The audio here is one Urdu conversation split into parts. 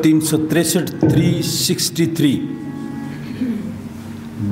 363 363।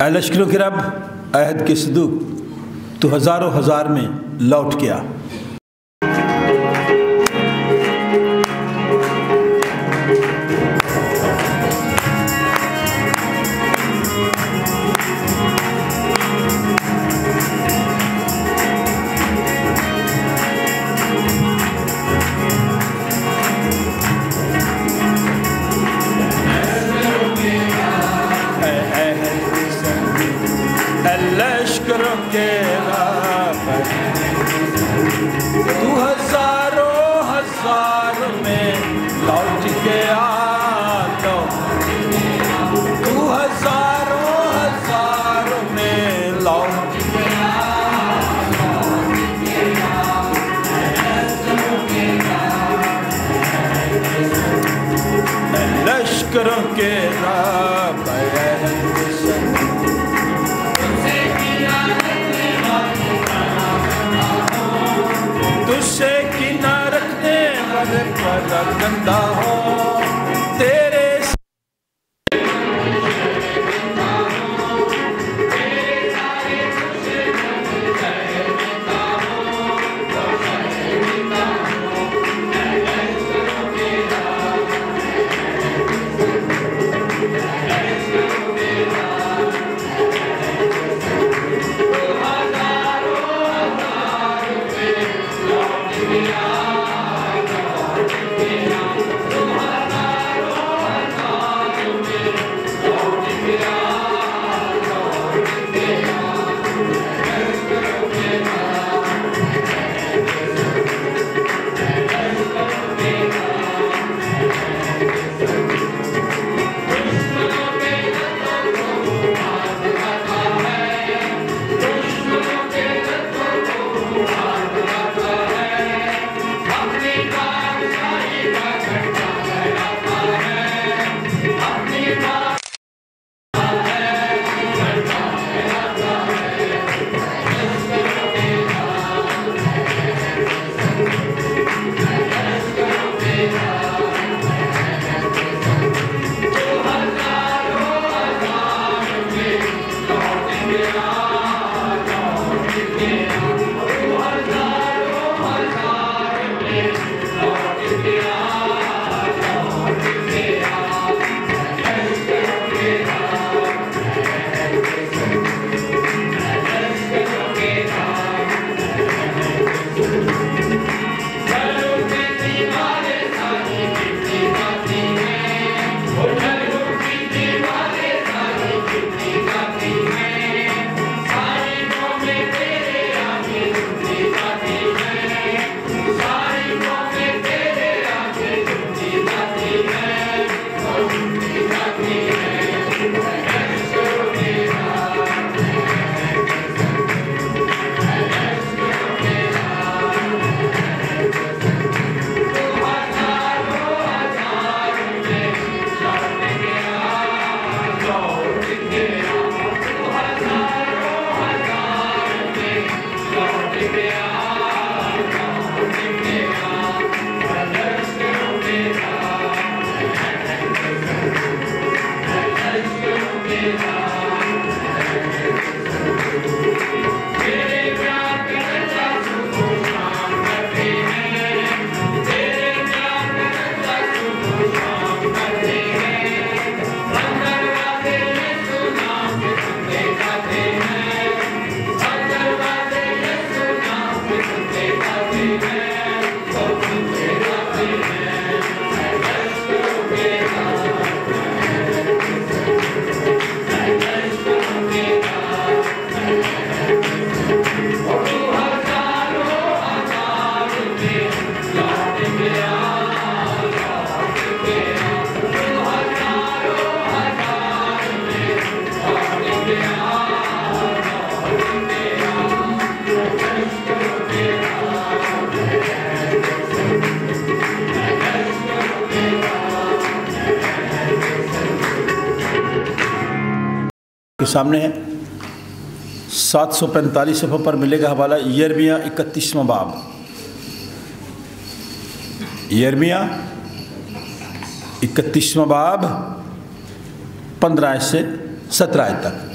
اے لشکروں کے رب، عہد کے صدوق، تو ہزاروں ہزار میں لوٹ کے آ۔ لشکروں کے رب، تو ہزاروں ہزار میں لوٹ کے آ، تو ہزاروں ہزار میں لوٹ کے آ، لشکروں کے رب، تجھے کینہ رکھنے والے پر گندہ ہو، تیرے کے سامنے ہے 745 صفحہ پر ملے گا حوالہ یرمیہ 31واں باب، یرمیہ 31واں باب 15 سے 17 تک۔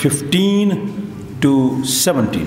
15 to 17।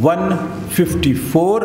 154,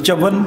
54,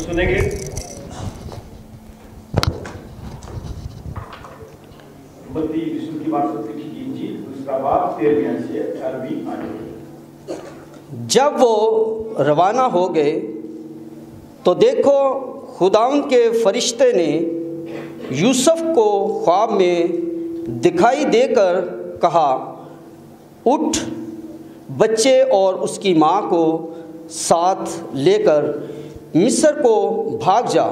سنیں گے متی رسول کی معرفت لکھی کی انجیل دوسرا باب 13 سے 18 آیت۔ جب وہ روانہ ہو گئے تو دیکھو خداوند کے فرشتے نے یوسف کو خواب میں دکھائی دے کر کہا، اٹھ، بچے اور اس کی ماں کو ساتھ لے کر مصر کو بھاگ جا،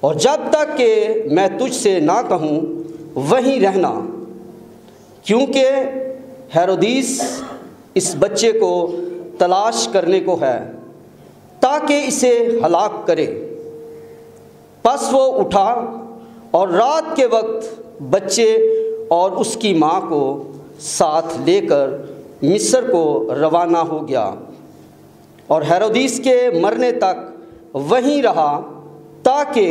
اور جب تک کہ میں تجھ سے نہ کہوں وہیں رہنا، کیونکہ ہیرودیس اس بچے کو تلاش کرنے کو ہے تاکہ اسے ہلاک کرے۔ پس وہ اٹھا اور رات کے وقت بچے اور اس کی ماں کو ساتھ لے کر مصر کو روانہ ہو گیا، اور ہیرودیس کے مرنے تک وہیں رہا تاکہ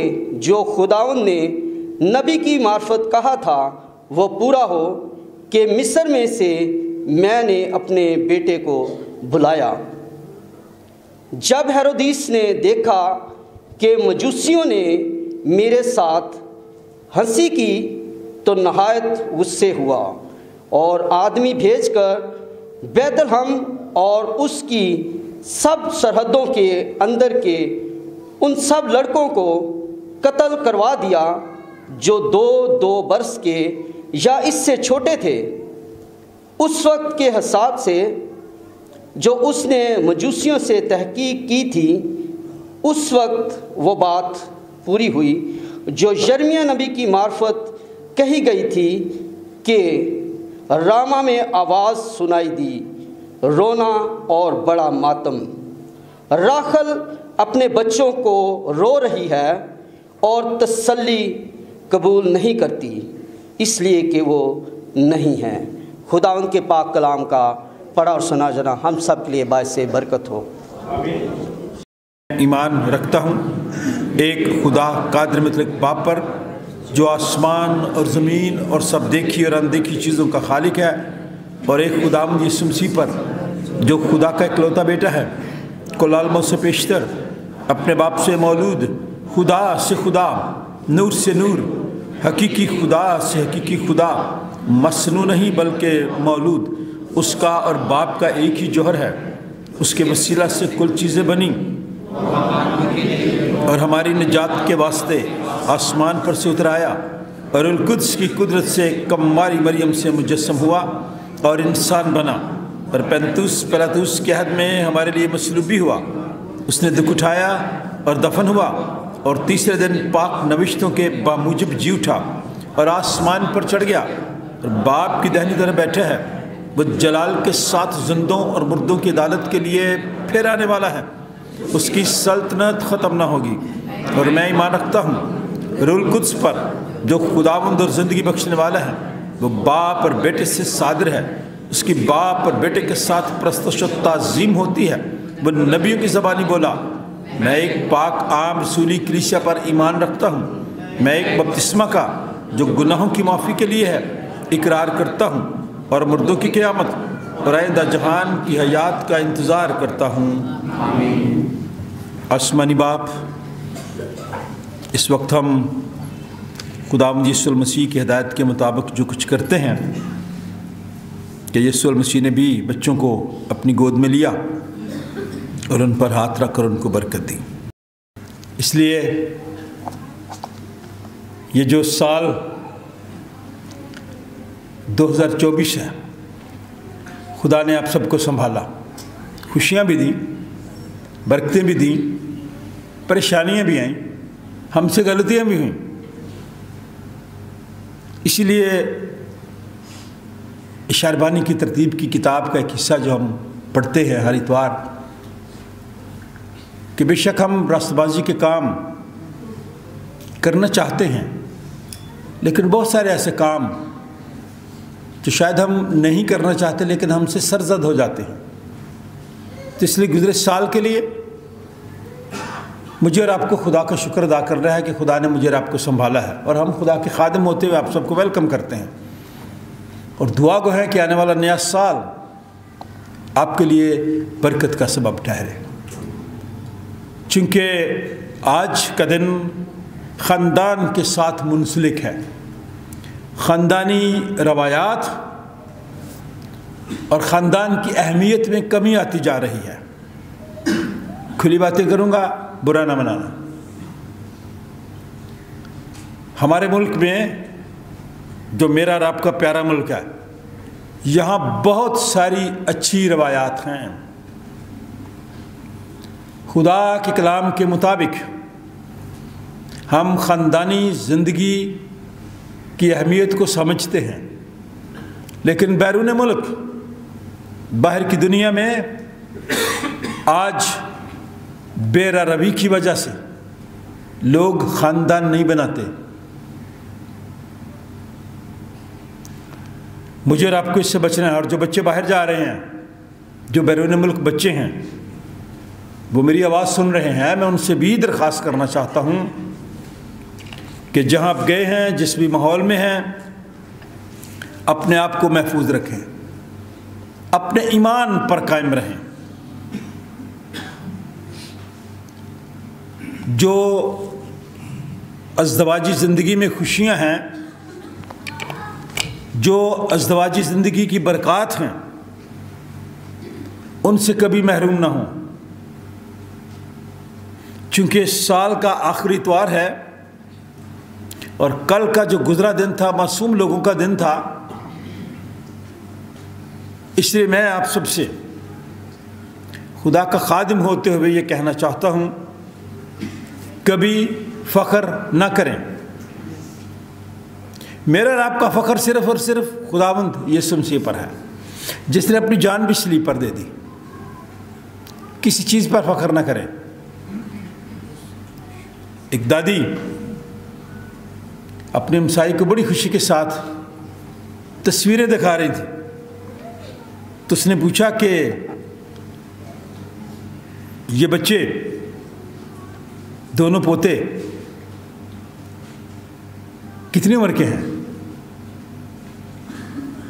جو خداوند نے نبی کی معرفت کہا تھا وہ پورا ہو کہ مصر میں سے میں نے اپنے بیٹے کو بلایا۔ جب ہیرودیس نے دیکھا کہ مجوسیوں نے میرے ساتھ ہنسی کی تو نہایت غصے ہوا، اور آدمی بھیج کر بیت لحم اور اس کی سب سرحدوں کے اندر کے ان سب لڑکوں کو قتل کروا دیا جو 2 برس کے یا اس سے چھوٹے تھے۔ اس وقت کے حساب سے جو اس نے مجوسیوں سے تحقیق کی تھی، اس وقت وہ بات پوری ہوئی جو یرمیہ نبی کی معرفت کہی گئی تھی کہ راما میں آواز سنائی دی، رونا اور بڑا ماتم، راخل اپنے بچوں کو رو رہی ہے اور تسلی قبول نہیں کرتی، اس لیے کہ وہ نہیں ہیں۔ خدا ان کے پاک کلام کا پڑھا اور سنا جنا ہم سب کے لیے باعث برکت ہو۔ ایمان رکھتا ہوں ایک خدا قادر مطلق باپ پر جو آسمان اور زمین اور سب دیکھی اور اندیکھی چیزوں کا خالق ہے، اور ایک خداوند یسوع مسیح پر جو خدا کا اکلوتا بیٹا ہے، کل عالموں سے پیشتر، اپنے باپ سے مولود، خدا سے خدا، نور سے نور، حقیقی خدا سے حقیقی خدا، مصنوع نہیں بلکہ مولود، اس کا اور باپ کا ایک ہی جوہر ہے، اس کے وسیلہ سے کل چیزیں بنی، اور ہماری نجات کے واسطے آسمان پر سے اتر آیا، اور القدس کی قدرت سے کماری مریم سے مجسم ہوا اور انسان بنا، اور پلاطوس کے عہد میں ہمارے لیے مصلوب بھی ہوا، اس نے دکھ اٹھایا اور دفن ہوا، اور تیسرے دن پاک نوشتوں کے باموجب جی اٹھا اور آسمان پر چڑھ گیا، اور باپ کی دہنی طرف بیٹھا ہے، وہ جلال کے ساتھ زندوں اور مردوں کی عدالت کے لیے پھر آنے والا ہے، اس کی سلطنت ختم نہ ہوگی۔ اور میں ایمان رکھتا ہوں روح القدس پر جو خداوند اور زندگی بخشنے والا ہے، وہ باپ اور بیٹے سے صادر ہے، اس کی باپ اور بیٹے کے ساتھ پرستش و تعظیم ہوتی ہے۔ وہ نبیوں کی زبانی بولا، میں ایک پاک عام رسولی کلیسیا پر ایمان رکھتا ہوں، میں ایک بپتسمہ کا جو گناہوں کی معافی کے لیے ہے اقرار کرتا ہوں، اور مردوں کی قیامت اور آئندہ جہان کی حیات کا انتظار کرتا ہوں۔ آسمانی باپ، اس وقت ہم خداوند یسوع المسیح کی ہدایت کے مطابق جو کچھ کرتے ہیں کہ یسوع المسیح نے بھی بچوں کو اپنی گود میں لیا اور ان پر ہاتھ رکھ کر ان کو برکت دی۔ اس لیے یہ جو سال 2024 ہے، خدا نے آپ سب کو سنبھالا، خوشیاں بھی دیں، برکتیں بھی دیں، پریشانیاں بھی آئیں، ہم سے غلطیاں بھی ہوئیں۔ اسی لیے اشاربانی کی ترتیب کی کتاب کا ایک حصہ جو ہم پڑھتے ہیں ہر اتوار، کہ بے شک ہم راست بازی کے کام کرنا چاہتے ہیں، لیکن بہت سارے ایسے کام جو شاید ہم نہیں کرنا چاہتے لیکن ہم سے سرزد ہو جاتے ہیں۔ تو اس لیے گزرے سال کے لیے مجھے اور آپ کو خدا کا شکر ادا کر رہا ہے کہ خدا نے مجھے اور آپ کو سنبھالا ہے، اور ہم خدا کے خادم ہوتے ہوئے آپ سب کو ویلکم کرتے ہیں، اور دعا گو ہے کہ آنے والا نیا سال آپ کے لیے برکت کا سبب ٹھہرے۔ چونکہ آج کا دن خاندان کے ساتھ منسلک ہے، خاندانی روایات اور خاندان کی اہمیت میں کمی آتی جا رہی ہے۔ کھلی باتیں کروں گا، برا نہ منانا۔ ہمارے ملک میں، جو میرا اور آپ کا پیارا ملک ہے، یہاں بہت ساری اچھی روایات ہیں۔ خدا کے کلام کے مطابق ہم خاندانی زندگی کی اہمیت کو سمجھتے ہیں، لیکن بیرون ملک، باہر کی دنیا میں آج بے روی کی وجہ سے لوگ خاندان نہیں بناتے۔ مجھے اور آپ کو اس سے بچنا ہے، اور جو بچے باہر جا رہے ہیں، جو بیرون ملک بچے ہیں، وہ میری آواز سن رہے ہیں، میں ان سے بھی درخواست کرنا چاہتا ہوں کہ جہاں آپ گئے ہیں، جس بھی ماحول میں ہیں، اپنے آپ کو محفوظ رکھیں، اپنے ایمان پر قائم رہیں۔ جو ازدواجی زندگی میں خوشیاں ہیں، جو ازدواجی زندگی کی برکات ہیں، ان سے کبھی محروم نہ ہوں، چونکہ سال کا آخری اتوار ہے اور کل کا جو گزرا دن تھا معصوم لوگوں کا دن تھا۔ اس لیے میں آپ سب سے خدا کا خادم ہوتے ہوئے یہ کہنا چاہتا ہوں، کبھی فخر نہ کریں۔ میرا اور آپ کا فخر صرف اور صرف خداوند یسوع مسیح پر ہے، جس نے اپنی جان بھی صلیب پر دے دی۔ کسی چیز پر فخر نہ کریں۔ ایک دادی اپنے ہمسائی کو بڑی خوشی کے ساتھ تصویریں دکھا رہی تھی، تو اس نے پوچھا کہ یہ بچے دونوں پوتے کتنی عمر کے ہیں؟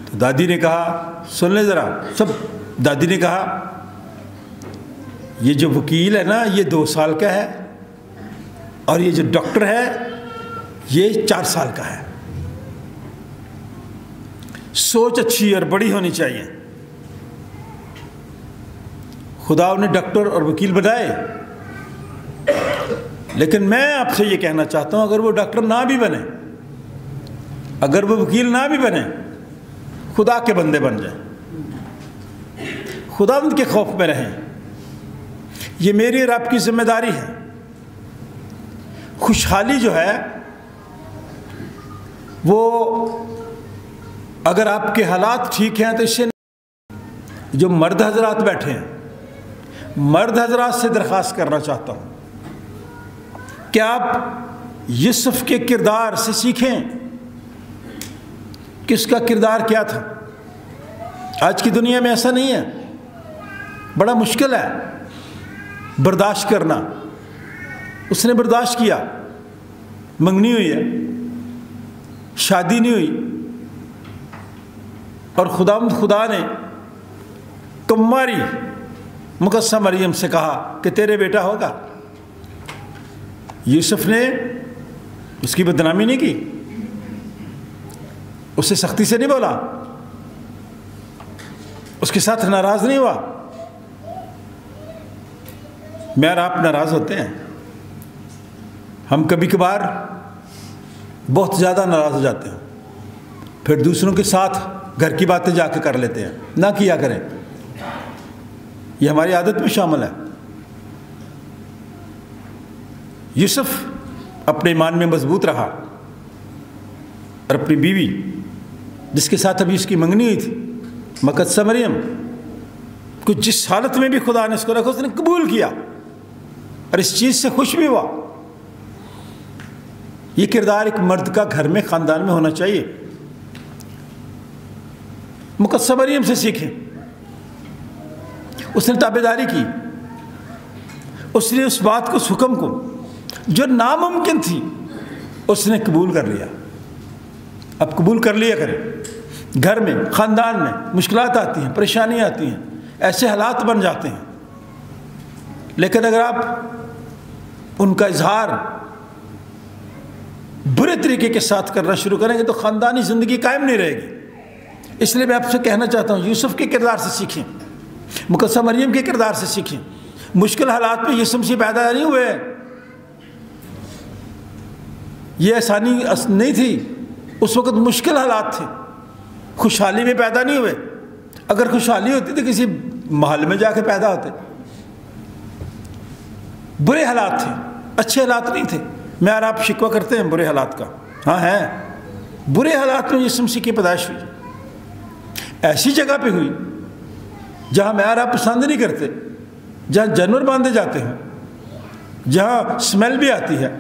تو دادی نے کہا، سن لیں ذرا سب، دادی نے کہا یہ جو وکیل ہے نا یہ 2 سال کا ہے، اور یہ جو ڈاکٹر ہے یہ 4 سال کا ہے۔ سوچ اچھی اور بڑی ہونی چاہیے۔ خدا انہیں ڈاکٹر اور وکیل بنائے، لیکن میں آپ سے یہ کہنا چاہتا ہوں، اگر وہ ڈاکٹر نہ بھی بنے، اگر وہ وکیل نہ بھی بنے، خدا کے بندے بن جائیں، خدا ان کے خوف میں رہیں۔ یہ میری اور آپ کی ذمہ داری ہے۔ خوشحالی جو ہے وہ اگر آپ کے حالات ٹھیک ہیں تو اس سے جو مرد حضرات بیٹھے ہیں، مرد حضرات سے درخواست کرنا چاہتا ہوں کہ آپ یوسف کے کردار سے سیکھیں کہ اس کا کردار کیا تھا۔ آج کی دنیا میں ایسا نہیں ہے، بڑا مشکل ہے برداشت کرنا۔ اس نے برداشت کیا، منگنی ہوئی ہے، شادی نہیں ہوئی، اور خدا نے کماری مقدسہ مریم سے کہا کہ تیرے بیٹا ہوگا۔ یوسف نے اس کی بدنامی نہیں کی، اسے سختی سے نہیں بولا، اس کے ساتھ ناراض نہیں ہوا۔ میں اور آپ ناراض ہوتے ہیں، ہم کبھی کبھار بہت زیادہ ناراض ہو جاتے ہیں، پھر دوسروں کے ساتھ گھر کی باتیں جا کے کر لیتے ہیں۔ نہ کیا کریں، یہ ہماری عادت میں شامل ہے۔ یوسف اپنے ایمان میں مضبوط رہا، اور اپنی بیوی جس کے ساتھ ابھی اس کی منگنی ہوئی تھی، مقدسہ مریم کو جس حالت میں بھی خدا نے اس کو رکھا، اس نے قبول کیا اور اس چیز سے خوش بھی ہوا۔ یہ کردار ایک مرد کا گھر میں، خاندان میں ہونا چاہیے۔ مقدسہ مریم سے سیکھیں، اس نے تابعداری کی، اس نے اس بات کو، اس حکم کو جو ناممکن تھی، اس نے قبول کر لیا۔ اب قبول کر لیا کریں۔ گھر میں، خاندان میں مشکلات آتی ہیں، پریشانیاں آتی ہیں، ایسے حالات بن جاتے ہیں، لیکن اگر آپ ان کا اظہار برے طریقے کے ساتھ کرنا شروع کریں گے تو خاندانی زندگی قائم نہیں رہے گی۔ اس لیے میں آپ سے کہنا چاہتا ہوں، یوسف کے کردار سے سیکھیں، مقدسہ مریم کے کردار سے سیکھیں۔ مشکل حالات میں یسوع مسیح پیدا نہیں ہوئے، یہ آسانی نہیں تھی، اس وقت مشکل حالات تھے، خوشحالی میں پیدا نہیں ہوئے۔ اگر خوشحالی ہوتی تو کسی محل میں جا کے پیدا ہوتے۔ برے حالات تھے، اچھے حالات نہیں تھے۔ میں اور آپ شکوہ کرتے ہیں برے حالات کا، ہاں ہے، برے حالات میں یسوع مسیح کی پیدائش ہوئی، ایسی جگہ پہ ہوئی جہاں میں اور آپ پسند نہیں کرتے، جہاں جانور باندھے جاتے ہیں، جہاں سمیل بھی آتی ہے،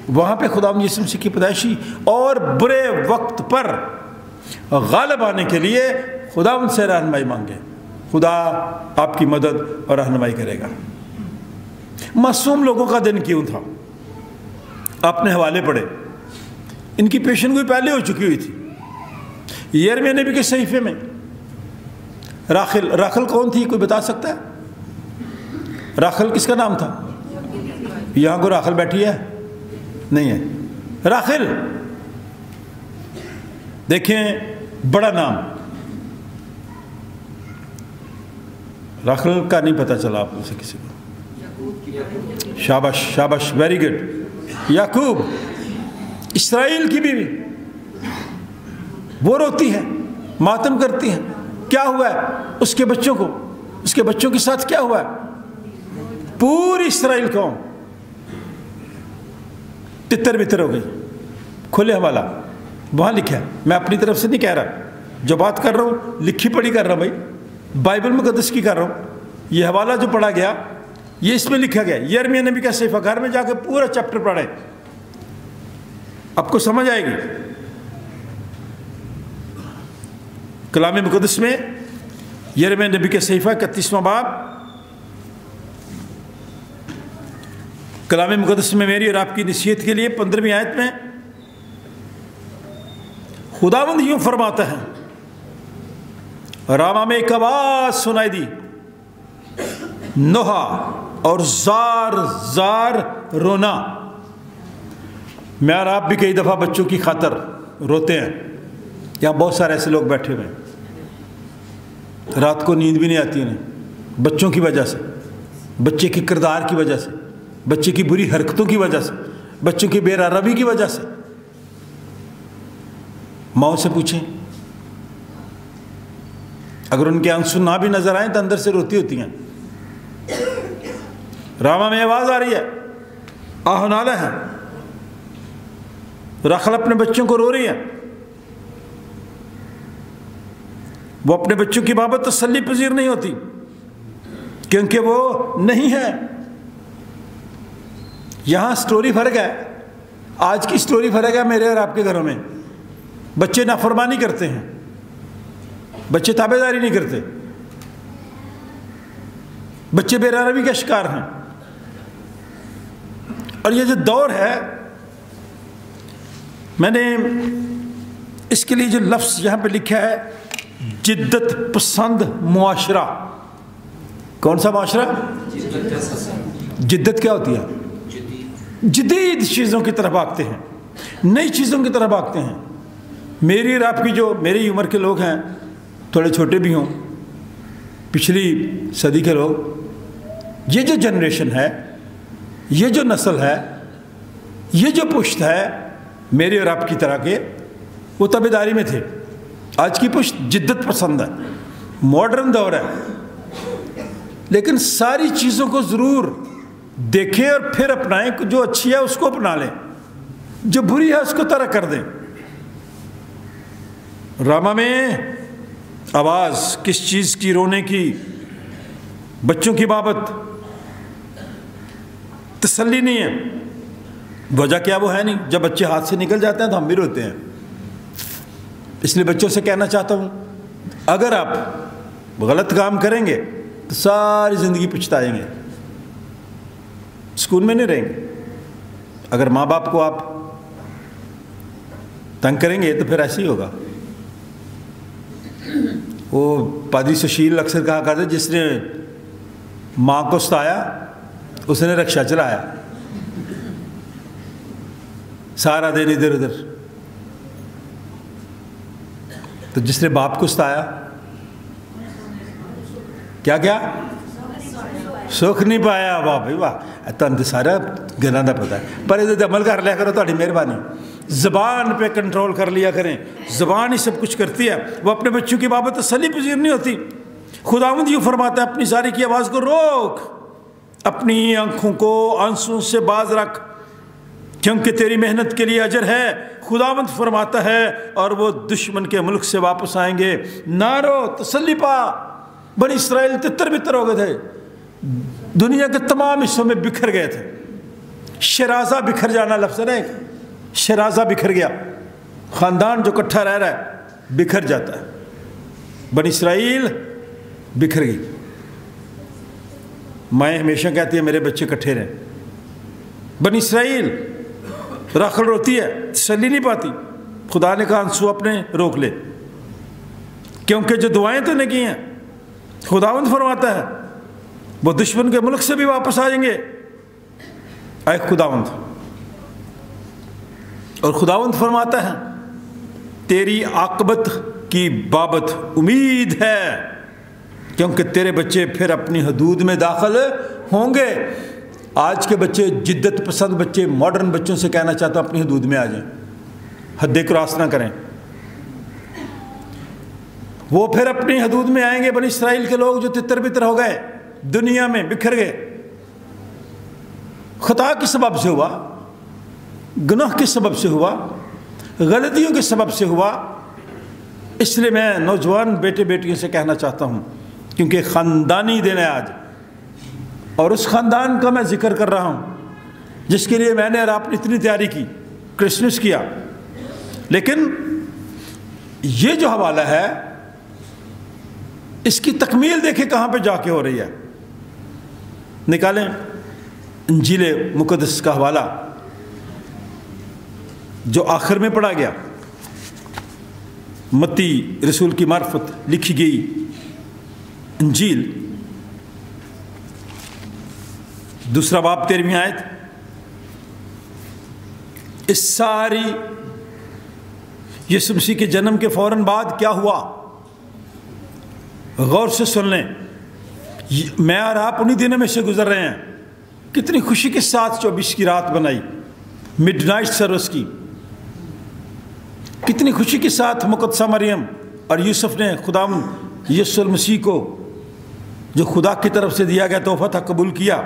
وہاں پہ خداوند یسوع مسیح کی پیدائش ہوئی۔ اور برے وقت پر غالب آنے کے لیے خداوند سے رہنمائی مانگے، خدا آپ کی مدد اور رہنمائی کرے گا۔ معصوم لوگوں کا دن کیوں تھا؟ آپ نے حوالے پڑھے، ان کی پیشن گوئی پہلے ہو چکی ہوئی تھی۔ یرمیہ نبی کے صحیفے میں راخل کون تھی؟ کوئی بتا سکتا ہے؟ راخل کس کا نام تھا؟ یہاں کو راخل بیٹھی ہے؟ نہیں ہے۔ راخل دیکھیں، بڑا نام، راخل کا نہیں پتہ چلا آپ میں سے کسی کو؟ شاباش شاباش، ویری گڈ۔ یعقوب، اسرائیل کی بیوی، وہ روتی ہے، ماتم کرتی ہیں۔ کیا ہوا ہے اس کے بچوں کو؟ اس کے بچوں کے ساتھ کیا ہوا ہے؟ پوری اسرائیل قوم تتر بتر ہو گئی۔ کھلے حوالہ وہاں لکھا ہے، میں اپنی طرف سے نہیں کہہ رہا، جو بات کر رہا ہوں لکھی پڑھی کر رہا ہوں بھائی، بائبل مقدس کی کر رہا ہوں۔ یہ حوالہ جو پڑھا گیا یہ اس میں لکھا گیا، یرمیہ نبی کا صحیفہ، گھر میں جا کے پورا چیپٹر پڑھیں، آپ کو سمجھ آئے گی۔ کلام مقدس میں یرمیہ نبی کے صحیفہ 31واں باب، کلام مقدس میں میری اور آپ کی نصیحت کے لیے 15ویں آیت میں خداوند یوں فرماتا ہے، راما میں ایک آواز سنائی دی، نوحہ اور زار زار رونا۔ میں اور آپ بھی کئی دفعہ بچوں کی خاطر روتے ہیں، یہاں بہت سارے ایسے لوگ بیٹھے ہوئے ہیں، رات کو نیند بھی نہیں آتی انہیں، بچوں کی وجہ سے، بچے کے کردار کی وجہ سے، بچے کی بری حرکتوں کی وجہ سے، بچوں کی بے روی کی وجہ سے۔ ماؤں سے پوچھیں، اگر ان کے آنسو نہ بھی نظر آئیں تو اندر سے روتی ہوتی ہیں۔ راما میں آواز آ رہی ہے، آہ نالہ ہے، راخل اپنے بچوں کو رو رہی ہے، وہ اپنے بچوں کی بابت تسلی پذیر نہیں ہوتی کیونکہ وہ نہیں ہے۔ یہاں سٹوری فرق ہے، آج کی سٹوری فرق ہے میرے اور آپ کے گھروں میں۔ بچے نافرمانی کرتے ہیں، بچے تابع داری نہیں کرتے، بچے بے روی کا شکار ہیں۔ اور یہ جو دور ہے، میں نے اس کے لیے جو لفظ یہاں پہ لکھا ہے، جدت پسند معاشرہ۔ کون سا معاشرہ؟ جدت کیا ہوتی ہے؟ جدید چیزوں کی طرف بھاگتے ہیں، نئی چیزوں کی طرف بھاگتے ہیں۔ میری اور آپ کی جو میری عمر کے لوگ ہیں، تھوڑے چھوٹے بھی ہوں، پچھلی صدی کے لوگ، یہ جو جنریشن ہے، یہ جو نسل ہے، یہ جو پشت ہے میری اور آپ کی طرح کے، وہ تابعداری میں تھے۔ آج کی پشت جدت پسند ہے، ماڈرن دور ہے، لیکن ساری چیزوں کو ضرور دیکھیں اور پھر اپنائیں۔ جو اچھی ہے اس کو اپنا لیں، جو بری ہے اس کو ترک کر دیں۔ راما میں آواز کس چیز کی؟ رونے کی، بچوں کی بابت تسلی نہیں ہے۔ وجہ کیا؟ وہ ہے نہیں۔ جب بچے ہاتھ سے نکل جاتے ہیں تو ہم بھی روتے ہیں۔ اس لیے بچوں سے کہنا چاہتا ہوں، اگر آپ غلط کام کریں گے تو ساری زندگی پچھتائیں گے، سکون میں نہیں رہیں گے۔ اگر ماں باپ کو آپ تنگ کریں گے تو پھر ایسے ہی ہوگا۔ وہ پادری سشیل اکثر کہا کرتے، جس نے ماں کو ستایا اس نے رکشہ چلایا سارا دن ادھر ادھر. تو جس نے باپ کو ستایا کیا کیا سکھ نہیں پایا. واہ بھائی واہ, تن تو سارا گلاں دا پتہ ہے, پر یہ عمل کر لیا کرو, تہاڈی مہربانی. زبان پہ کنٹرول کر لیا کریں, زبان ہی سب کچھ کرتی ہے. وہ اپنے بچوں کی بابت تسلی پذیر نہیں ہوتی. خداوند یوں فرماتا ہے اپنی زاری کی آواز کو روک, اپنی آنکھوں کو آنسوں سے باز رکھ, کیونکہ تیری محنت کے لیے اجر ہے. خداوند فرماتا ہے اور وہ دشمن کے ملک سے واپس آئیں گے. نہ رو, تسلی پا. بنی اسرائیل تتر بتر ہو گئے تھے, دنیا کے تمام حصوں میں بکھر گئے تھے. شرازہ بکھر جانا لفظ ہے نا, ایک شرازہ بکھر گیا, خاندان جو اکٹھا رہ رہا ہے بکھر جاتا ہے. بنی اسرائیل بکھر گئی. مائیں ہمیشہ کہتی ہیں میرے بچے اکٹھے رہیں. بنی اسرائیل راکھڑ روتی ہے, تسلی نہیں پاتی. خدا نے کہا آنسو اپنے روک لے, کیونکہ جو دعائیں تو نے کی ہیں خداوند فرماتا ہے وہ دشمن کے ملک سے بھی واپس آ جائیں گے. اے خداوند, اور خداوند فرماتا ہے تیری عاقبت کی بابت امید ہے, کیونکہ تیرے بچے پھر اپنی حدود میں داخل ہوں گے. آج کے بچے, جدت پسند بچے, ماڈرن بچوں سے کہنا چاہتا ہوں اپنی حدود میں آ جائیں, حدیں کراس نہ کریں. وہ پھر اپنی حدود میں آئیں گے. بنی اسرائیل کے لوگ جو تتر بتر ہو گئے, دنیا میں بکھر گئے, خطا کے سبب سے ہوا, گناہ کے سبب سے ہوا, غلطیوں کے سبب سے ہوا. اس لیے میں نوجوان بیٹے بیٹیوں سے کہنا چاہتا ہوں, کیونکہ خاندانی دن ہے آج, اور اس خاندان کا میں ذکر کر رہا ہوں جس کے لیے میں نے اور آپ نے اتنی تیاری کی, کرسمس کیا. لیکن یہ جو حوالہ ہے اس کی تکمیل دیکھیں کہاں پہ جا کے ہو رہی ہے. نکالیں انجیل مقدس کا حوالہ جو آخر میں پڑھا گیا, متی رسول کی معرفت لکھی گئی انجیل, 2 باب 13ویں آیت. اس ساری یسوع مسیح کے جنم کے فوراً بعد کیا ہوا, غور سے سن لیں. میں اور آپ انہی دنوں میں سے گزر رہے ہیں. کتنی خوشی کے ساتھ 24 کی رات بنائی, مڈ نائٹ سروس کی. کتنی خوشی کے ساتھ مقدسہ مریم اور یوسف نے خداوند یسوع المسیح کو جو خدا کی طرف سے دیا گیا تحفہ تھا قبول کیا.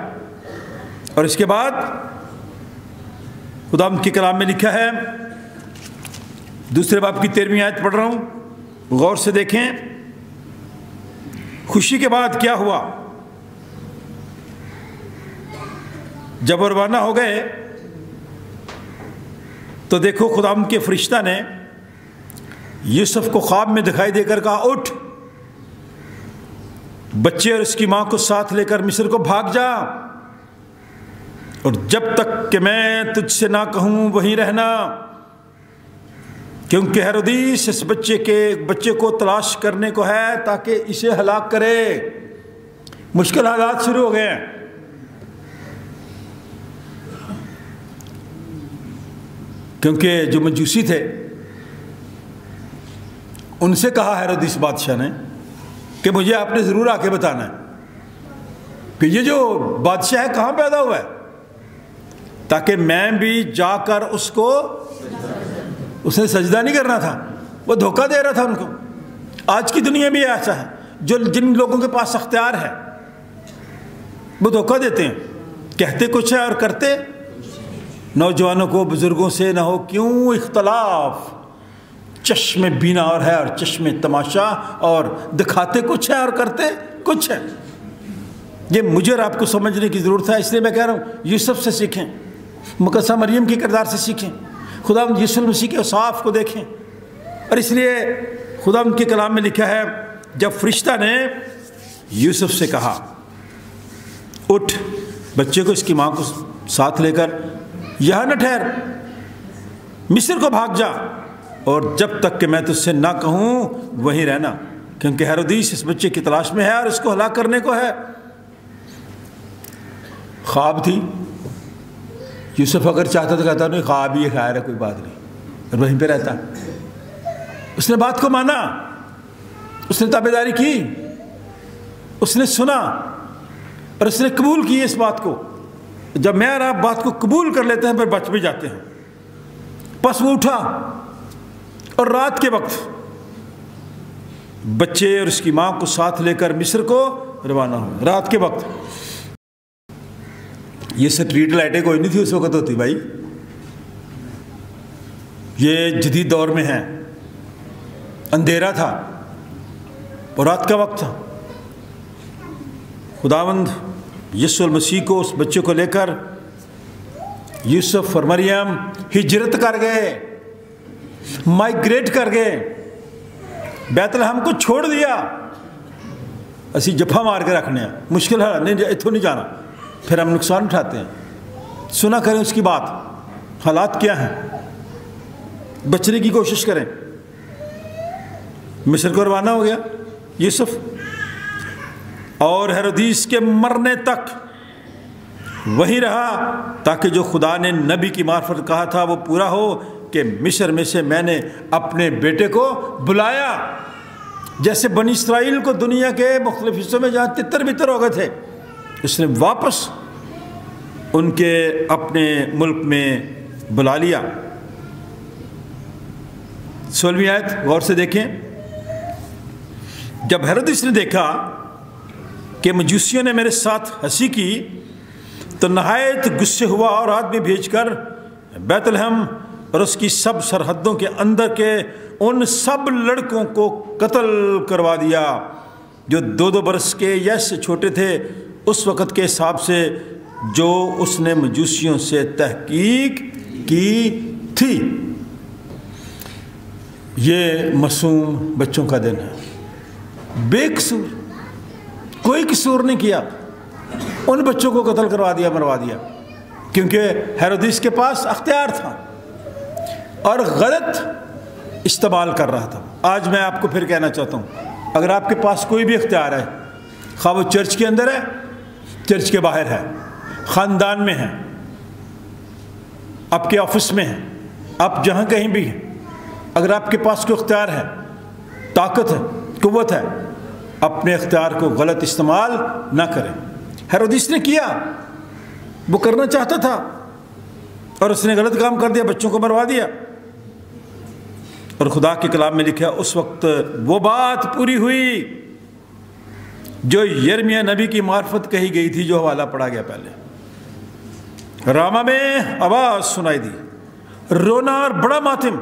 اور اس کے بعد خداوند کے کلام میں لکھا ہے, 2 باب کی 13ویں آیت پڑھ رہا ہوں, غور سے دیکھیں. خوشی کے بعد کیا ہوا, جب روانہ ہو گئے تو دیکھو خداوند کے فرشتہ نے یوسف کو خواب میں دکھائی دے کر کہا اٹھ, بچے اور اس کی ماں کو ساتھ لے کر مصر کو بھاگ جا, اور جب تک کہ میں تجھ سے نہ کہوں وہیں رہنا, کیونکہ ہیرودیس اس بچے کو تلاش کرنے کو ہے تاکہ اسے ہلاک کرے. مشکل حالات شروع ہو گئے ہیں. کیونکہ جو مجوسی تھے ان سے کہا ہیرودیس بادشاہ نے کہ مجھے آپ نے ضرور آ کے بتانا ہے کہ یہ جو بادشاہ ہے کہاں پیدا ہوا ہے, تاکہ میں بھی جا کر اس کو, اس نے سجدہ نہیں کرنا تھا, وہ دھوکہ دے رہا تھا ان کو. آج کی دنیا بھی ایسا ہے, جن لوگوں کے پاس اختیار ہے وہ دھوکہ دیتے ہیں, کہتے کچھ ہے اور کرتے. نوجوانوں کو بزرگوں سے نہ ہو کیوں اختلاف, چشم بینا اور ہے اور چشم تماشا, اور دکھاتے کچھ ہے اور کرتے کچھ ہے. یہ مجھے اور آپ کو سمجھنے کی ضرورت ہے. اس لیے میں کہہ رہا ہوں یوسف سے سیکھیں, مقدسہ مریم کے کردار سے سیکھیں, خداوند یسوع المسیح کے اوصاف کو دیکھیں. اور اس لیے خداوند کے کلام میں لکھا ہے جب فرشتہ نے یوسف سے کہا اٹھ, بچے کو اس کی ماں کو ساتھ لے کر یہاں نہ ٹھہر, مصر کو بھاگ جا, اور جب تک کہ میں تجھ سے نہ کہوں وہیں رہنا, کیونکہ ہیرودیس اس بچے کی تلاش میں ہے اور اس کو ہلاک کرنے کو ہے. خواب تھی. یوسف اگر چاہتا تو کہتا نہیں خواب یہ خیر ہے کوئی بات نہیں, اور وہیں پہ رہتا. اس نے بات کو مانا, اس نے تابعداری کی, اس نے سنا اور اس نے قبول کی اس بات کو. جب میں اور آپ بات کو قبول کر لیتے ہیں پھر بچ بھی جاتے ہیں. بس وہ اٹھا اور رات کے وقت بچے اور اس کی ماں کو ساتھ لے کر مصر کو روانہ ہو. رات کے وقت یہ سٹریٹ لائٹیں کوئی نہیں تھی اس وقت ہوتی بھائی, یہ جدید دور میں ہے. اندھیرا تھا اور رات کا وقت تھا. خداوند یسوع المسیح کو اس بچے کو لے کر یوسف اور مریم ہجرت کر گئے, مائگریٹ کر گئے, بیت لحم کو چھوڑ دیا. اسی جفا مار کے رکھنے ہیں, مشکل ہے نہیں, اتوں نہیں جانا, پھر ہم نقصان اٹھاتے ہیں. سنا کریں اس کی بات, حالات کیا ہیں, بچنے کی کوشش کریں. مصر کو روانہ ہو گیا یوسف, اور ہیرودیس کے مرنے تک وہی رہا تاکہ جو خدا نے نبی کی معرفت کہا تھا وہ پورا ہو کہ مصر میں سے میں نے اپنے بیٹے کو بلایا. جیسے بنی اسرائیل کو دنیا کے مختلف حصوں میں جہاں تتر بتر ہو گئے تھے, اس نے واپس ان کے اپنے ملک میں بلا لیا. 16ویں آیت غور سے دیکھیں. جب ہیرودیس نے دیکھا کہ مجوسیوں نے میرے ساتھ ہنسی کی تو نہایت غصے ہوا اور آدمی بھیج کر بیت لحم اور اس کی سب سرحدوں کے اندر کے ان سب لڑکوں کو قتل کروا دیا جو 2 برس کے یا سے چھوٹے تھے, اس وقت کے حساب سے جو اس نے مجوسیوں سے تحقیق کی تھی. یہ معصوم بچوں کا دن ہے, بے قصور, کوئی قصور نہیں کیا, ان بچوں کو قتل کروا دیا, مروا دیا, کیونکہ ہیرودیس کے پاس اختیار تھا اور غلط استعمال کر رہا تھا. آج میں آپ کو پھر کہنا چاہتا ہوں, اگر آپ کے پاس کوئی بھی اختیار ہے, خواہ وہ چرچ کے اندر ہے, چرچ کے باہر ہے, خاندان میں ہے, آپ کے آفس میں ہے, آپ جہاں کہیں بھی ہیں, اگر آپ کے پاس کوئی اختیار ہے, طاقت ہے, قوت ہے, اپنے اختیار کو غلط استعمال نہ کریں. ہیرودیس نے کیا, وہ کرنا چاہتا تھا اور اس نے غلط کام کر دیا, بچوں کو مروا دیا. اور خدا کے کلام میں لکھا اس وقت وہ بات پوری ہوئی جو یرمیہ نبی کی معرفت کہی گئی تھی, جو حوالہ پڑھا گیا پہلے. راما میں آواز سنائی دی, رونا اور بڑا ماتم.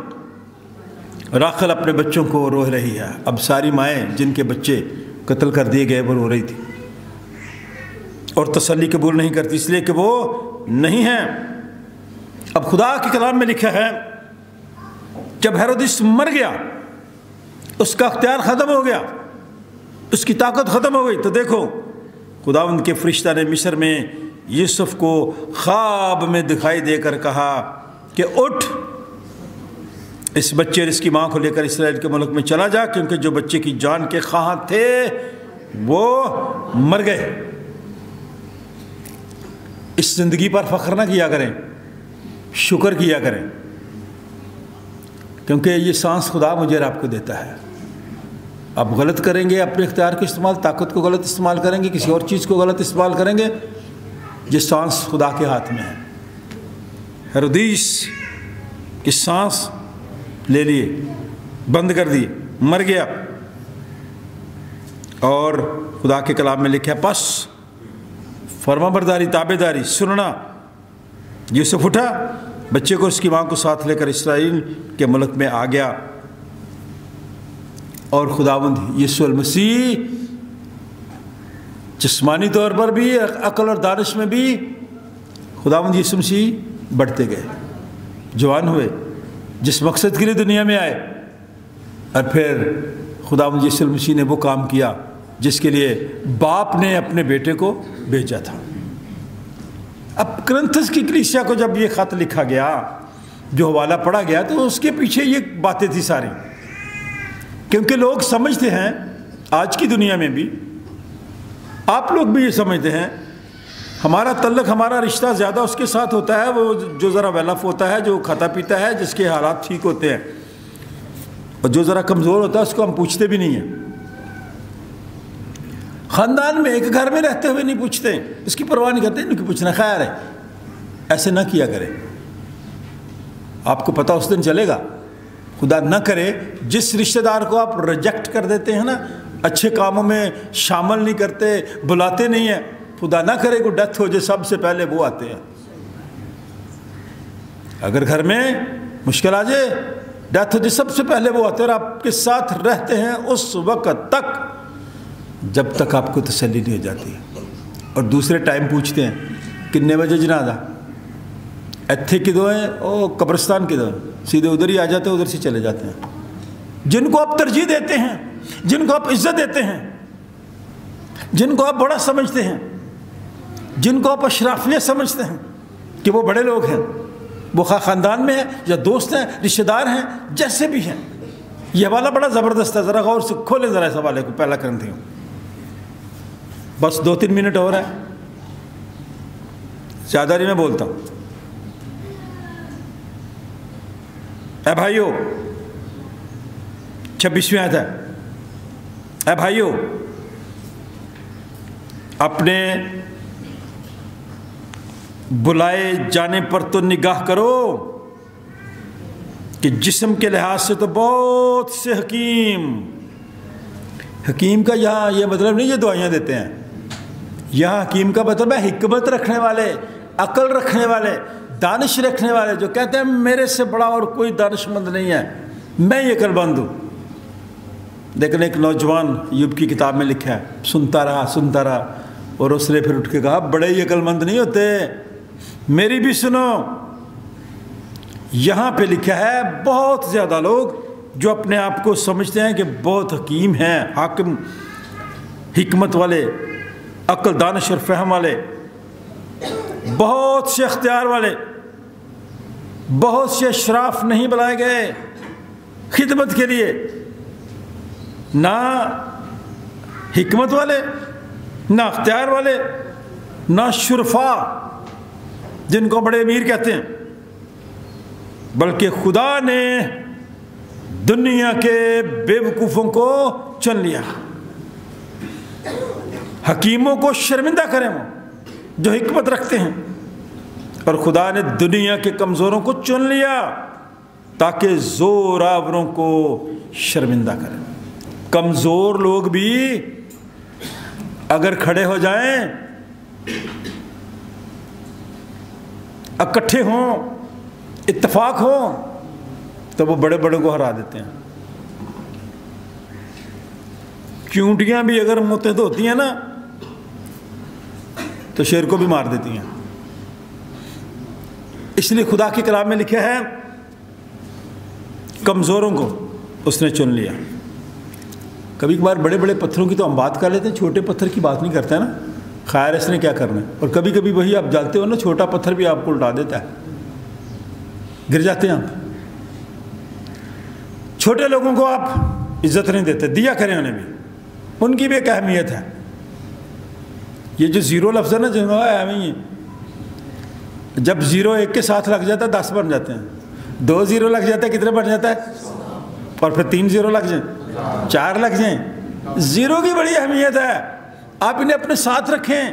راخل اپنے بچوں کو رو رہی ہے. اب ساری مائیں جن کے بچے قتل کر دیے گئے وہ رو رہی تھی اور تسلی قبول نہیں کرتی, اس لیے کہ وہ نہیں ہیں. اب خدا کے کلام میں لکھا ہے جب ہیرودیس مر گیا, اس کا اختیار ختم ہو گیا, اس کی طاقت ختم ہو گئی, تو دیکھو خداوند کے فرشتہ نے مصر میں یوسف کو خواب میں دکھائی دے کر کہا کہ اٹھ, اس بچے اور اس کی ماں کو لے کر اسرائیل کے ملک میں چلا جا, کیونکہ جو بچے کی جان کے خواہاں تھے وہ مر گئے. اس زندگی پر فخر نہ کیا کریں, شکر کیا کریں, کیونکہ یہ سانس خدا مجھے اور آپ کو دیتا ہے. آپ غلط کریں گے اپنے اختیار کا استعمال, طاقت کو غلط استعمال کریں گے, کسی اور چیز کو غلط استعمال کریں گے, یہ سانس خدا کے ہاتھ میں ہے. ہیرودیس کی سانس لے لیے, بند کر دی, مر گیا. اور خدا کے کلام میں لکھا پس فرما برداری, تابع داری, سننا. یوسف اٹھا, بچے کو اس کی ماں کو ساتھ لے کر اسرائیل کے ملک میں آ گیا. اور خداوند یسوع المسیح جسمانی طور پر بھی, عقل اور دانش میں بھی خداوند یسوع مسیح بڑھتے گئے, جوان ہوئے, جس مقصد کے لیے دنیا میں آئے. اور پھر خداوند یسوع مسیح نے وہ کام کیا جس کے لیے باپ نے اپنے بیٹے کو بھیجا تھا. اب کرنتھس کی کلیسیا کو جب یہ خط لکھا گیا, جو حوالہ پڑھا گیا, تو اس کے پیچھے یہ باتیں تھی ساری, کیونکہ لوگ سمجھتے ہیں, آج کی دنیا میں بھی آپ لوگ بھی یہ سمجھتے ہیں, ہمارا تعلق، ہمارا رشتہ زیادہ اس کے ساتھ ہوتا ہے وہ جو ذرا ویل آف ہوتا ہے، جو کھاتا پیتا ہے، جس کے حالات ٹھیک ہوتے ہیں، اور جو ذرا کمزور ہوتا ہے اس کو ہم پوچھتے بھی نہیں ہیں۔ خاندان میں ایک گھر میں رہتے ہوئے نہیں پوچھتے، اس کی پرواہ نہیں کرتے، ان کی پوچھنا خیر ہے، ایسے نہ کیا کرے۔ آپ کو پتہ اس دن چلے گا، خدا نہ کرے جس رشتہ دار کو آپ ریجیکٹ کر دیتے ہیں نا، اچھے کاموں میں شامل نہیں کرتے، بلاتے نہیں ہیں، خدا نہ کرے کوئی ڈیتھ ہو جائے سب سے پہلے وہ آتے ہیں۔ اگر گھر میں مشکل آ جائے، ڈیتھ ہو جائے، سب سے پہلے وہ آتے ہیں اور آپ کے ساتھ رہتے ہیں اس وقت تک جب تک آپ کو تسلی نہیں ہو جاتی ہے۔ اور دوسرے ٹائم پوچھتے ہیں کتنے بجے جنازہ، ایتھے کدو ہیں، او قبرستان کدو ہیں، سیدھے ادھر ہی آ جاتے ہیں، ادھر سے چلے جاتے ہیں۔ جن کو آپ ترجیح دیتے ہیں، جن کو آپ عزت دیتے ہیں، جن کو آپ بڑا سمجھتے ہیں، جن کو آپ اشرافیہ سمجھتے ہیں کہ وہ بڑے لوگ ہیں، وہ خاندان میں ہیں یا دوست ہیں، رشتہ دار ہیں، جیسے بھی ہیں۔ یہ حوالہ بڑا زبردست ہے، ذرا غور سے کھولیں ذرا اس حوالے کو، پہلا کرنتھیوں، بس 2-3 منٹ اور ہے، زیادہ نہیں میں بولتا ہوں۔ اے بھائیو، 26ویں آیت ہے، اے بھائیو اپنے بلائے جانے پر تو نگاہ کرو کہ جسم کے لحاظ سے تو بہت سے حکیم کا یہاں یہ مطلب نہیں یہ دعائیاں دیتے ہیں، یہاں حکیم کا مطلب ہے حکمت رکھنے والے، عقل رکھنے والے، دانش رکھنے والے، جو کہتے ہیں میرے سے بڑا اور کوئی دانش مند نہیں ہے، میں یہ عقل مند ہوں۔ لیکن ایک نوجوان ایوب کی کتاب میں لکھا ہے، سنتا رہا اور اس نے پھر اٹھ کے کہا بڑے ہی عقل مند نہیں ہوتے، میری بھی سنو۔ یہاں پہ لکھا ہے بہت زیادہ لوگ جو اپنے آپ کو سمجھتے ہیں کہ بہت حکیم ہیں، حاکم، حکمت والے، عقل، دانش اور فہم والے، بہت سے اختیار والے، بہت سے اشراف نہیں بلائے گئے خدمت کے لیے، نہ حکمت والے، نہ اختیار والے، نہ شرفاء جن کو بڑے امیر کہتے ہیں، بلکہ خدا نے دنیا کے بے وقوفوں کو چن لیا۔ حکیموں کو شرمندہ کریں وہ جو حکمت رکھتے ہیں، اور خدا نے دنیا کے کمزوروں کو چن لیا تاکہ زور آوروں کو شرمندہ کریں۔ کمزور لوگ بھی اگر کھڑے ہو جائیں، اکٹھے ہوں، اتفاق ہو، تو وہ بڑے بڑے کو ہرا دیتے ہیں۔ چونٹیاں بھی اگر متحد ہوتی ہیں نا تو شیر کو بھی مار دیتی ہیں۔ اس لیے خدا کے کلام میں لکھا ہے کمزوروں کو اس نے چن لیا۔ کبھی کبھار بڑے بڑے پتھروں کی تو ہم بات کر لیتے ہیں، چھوٹے پتھر کی بات نہیں کرتے نا، خیر اس نے کیا کرنا ہے۔ اور کبھی کبھی وہی آپ جانتے ہو نا، چھوٹا پتھر بھی آپ کو الٹا دیتا ہے، گر جاتے ہیں آپ۔ چھوٹے لوگوں کو آپ عزت نہیں دیتے، دیا کریں انہیں بھی، ان کی بھی ایک اہمیت ہے۔ یہ جو زیرو لفظ ہے نا، جن کو ہے جب 0 1 کے ساتھ لگ جاتا ہے 10 بن جاتے ہیں، 2 0 لگ جاتا ہے کتنے بن جاتا ہے، اور پھر 3 0 لگ جائیں، 4 لگ جائیں۔ زیرو کی بڑی اہمیت ہے، آپ انہیں اپنے ساتھ رکھیں۔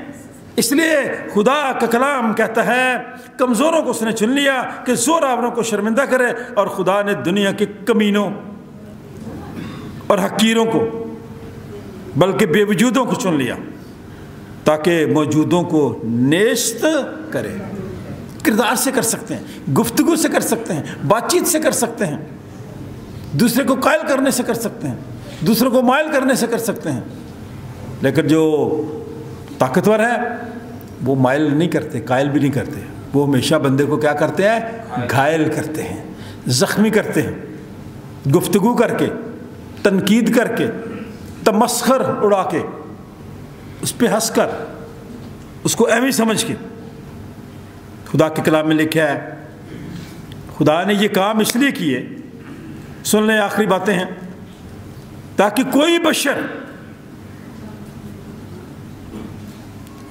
اس لیے خدا کا کلام کہتا ہے کمزوروں کو اس نے چن لیا کہ زور آوروں کو شرمندہ کرے، اور خدا نے دنیا کے کمینوں اور حقیروں کو بلکہ بے وجودوں کو چن لیا تاکہ موجودوں کو نیست کرے۔ کردار سے کر سکتے ہیں، گفتگو سے کر سکتے ہیں، بات چیت سے کر سکتے ہیں، دوسرے کو قائل کرنے سے کر سکتے ہیں، دوسروں کو مائل کرنے سے کر سکتے ہیں، لیکن جو طاقتور ہے وہ مائل نہیں کرتے، قائل بھی نہیں کرتے، وہ ہمیشہ بندے کو کیا کرتے ہیں، گھائل کرتے ہیں، زخمی کرتے ہیں، گفتگو کر کے، تنقید کر کے، تمسخر اڑا کے، اس پہ ہنس کر، اس کو اہمی سمجھ کے۔ خدا کے کلام میں لکھا ہے خدا نے یہ کام اس لیے کیے، سن لیں آخری باتیں ہیں، تاکہ کوئی بشر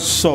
100।